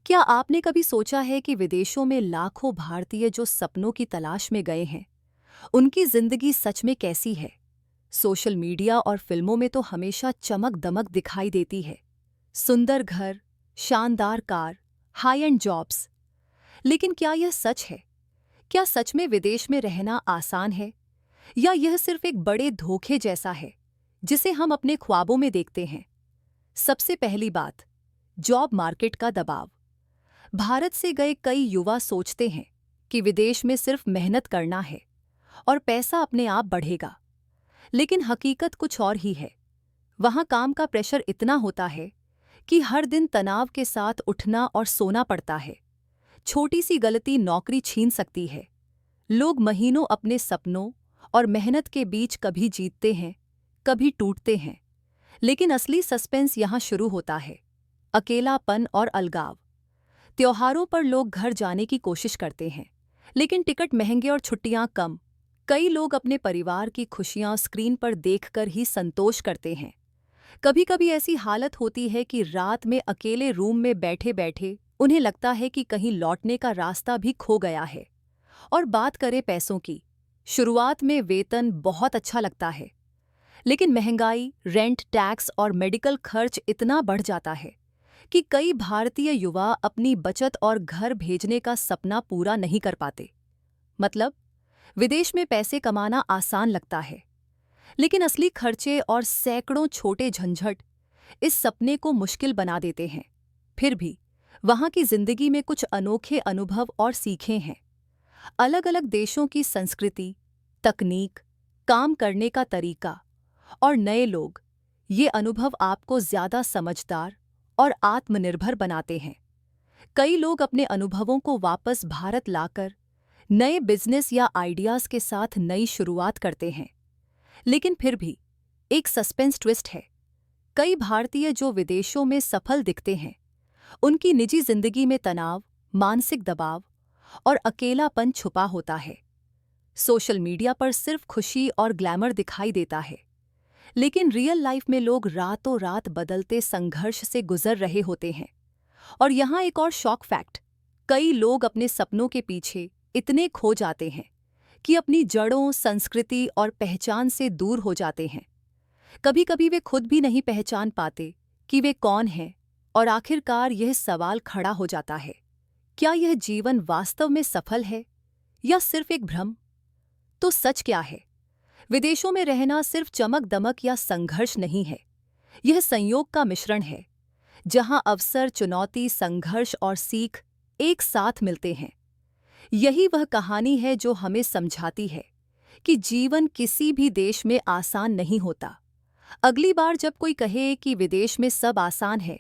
क्या आपने कभी सोचा है कि विदेशों में लाखों भारतीय जो सपनों की तलाश में गए हैं, उनकी जिंदगी सच में कैसी है? सोशल मीडिया और फिल्मों में तो हमेशा चमक दमक दिखाई देती है। सुंदर घर, शानदार कार, हाई एंड जॉब्स। लेकिन क्या यह सच है? क्या सच में विदेश में रहना आसान है? या यह सिर्फ एक बड़े धोखे जैसा है, जिसे हम अपने ख्वाबों में देखते हैं? सबसे पहली बात, जॉब मार्केट का दबाव। भारत से गए कई युवा सोचते हैं कि विदेश में सिर्फ मेहनत करना है और पैसा अपने आप बढ़ेगा। लेकिन हकीकत कुछ और ही है। वहाँ काम का प्रेशर इतना होता है कि हर दिन तनाव के साथ उठना और सोना पड़ता है। छोटी सी गलती नौकरी छीन सकती है। लोग महीनों अपने सपनों और मेहनत के बीच कभी जीतते हैं, कभी टूटते हैं। लेकिन असली सस्पेंस यहाँ शुरू होता है। अकेलापन और अलगाव। त्योहारों पर लोग घर जाने की कोशिश करते हैं, लेकिन टिकट महंगे और छुट्टियां कम। कई लोग अपने परिवार की खुशियां स्क्रीन पर देखकर ही संतोष करते हैं। कभी-कभी ऐसी हालत होती है कि रात में अकेले रूम में बैठे-बैठे उन्हें लगता है कि कहीं लौटने का रास्ता भी खो गया है। और बात करें पैसों की, शुरुआत में वेतन बहुत अच्छा लगता है, लेकिन महंगाई, रेंट, टैक्स और मेडिकल खर्च इतना बढ़ जाता है कि कई भारतीय युवा अपनी बचत और घर भेजने का सपना पूरा नहीं कर पाते। मतलब, विदेश में पैसे कमाना आसान लगता है, लेकिन असली खर्चे और सैकड़ों छोटे झंझट इस सपने को मुश्किल बना देते हैं। फिर भी वहाँ की जिंदगी में कुछ अनोखे अनुभव और सीखें हैं। अलग-अलग देशों की संस्कृति, तकनीक, काम करने का तरीका और नए लोग, ये अनुभव आपको ज्यादा समझदार और आत्मनिर्भर बनाते हैं। कई लोग अपने अनुभवों को वापस भारत लाकर नए बिजनेस या आइडियाज के साथ नई शुरुआत करते हैं। लेकिन फिर भी एक सस्पेंस ट्विस्ट है। कई भारतीय जो विदेशों में सफल दिखते हैं, उनकी निजी जिंदगी में तनाव, मानसिक दबाव और अकेलापन छुपा होता है। सोशल मीडिया पर सिर्फ खुशी और ग्लैमर दिखाई देता है, लेकिन रियल लाइफ में लोग रातों रात बदलते संघर्ष से गुजर रहे होते हैं। और यहाँ एक और शॉक फैक्ट, कई लोग अपने सपनों के पीछे इतने खो जाते हैं कि अपनी जड़ों, संस्कृति और पहचान से दूर हो जाते हैं। कभी-कभी वे खुद भी नहीं पहचान पाते कि वे कौन हैं, और आखिरकार यह सवाल खड़ा हो जाता है, क्या यह जीवन वास्तव में सफल है या सिर्फ एक भ्रम? तो सच क्या है? विदेशों में रहना सिर्फ चमक-दमक या संघर्ष नहीं है। यह संयोग का मिश्रण है, जहां अवसर, चुनौती, संघर्ष और सीख एक साथ मिलते हैं। यही वह कहानी है जो हमें समझाती है कि जीवन किसी भी देश में आसान नहीं होता। अगली बार जब कोई कहे कि विदेश में सब आसान है,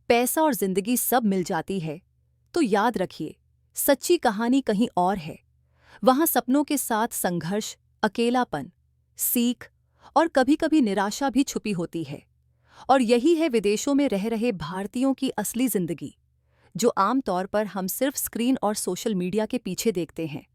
पैसा और जिंदगी सब मिल जाती है, तो याद रखिए, सच्ची कहानी कहीं और है। वहां सपनों के साथ संघर्ष, अकेलापन, सीख और कभी-कभी निराशा भी छुपी होती है। और यही है विदेशों में रह रहे भारतीयों की असली जिंदगी, जो आमतौर पर हम सिर्फ स्क्रीन और सोशल मीडिया के पीछे देखते हैं।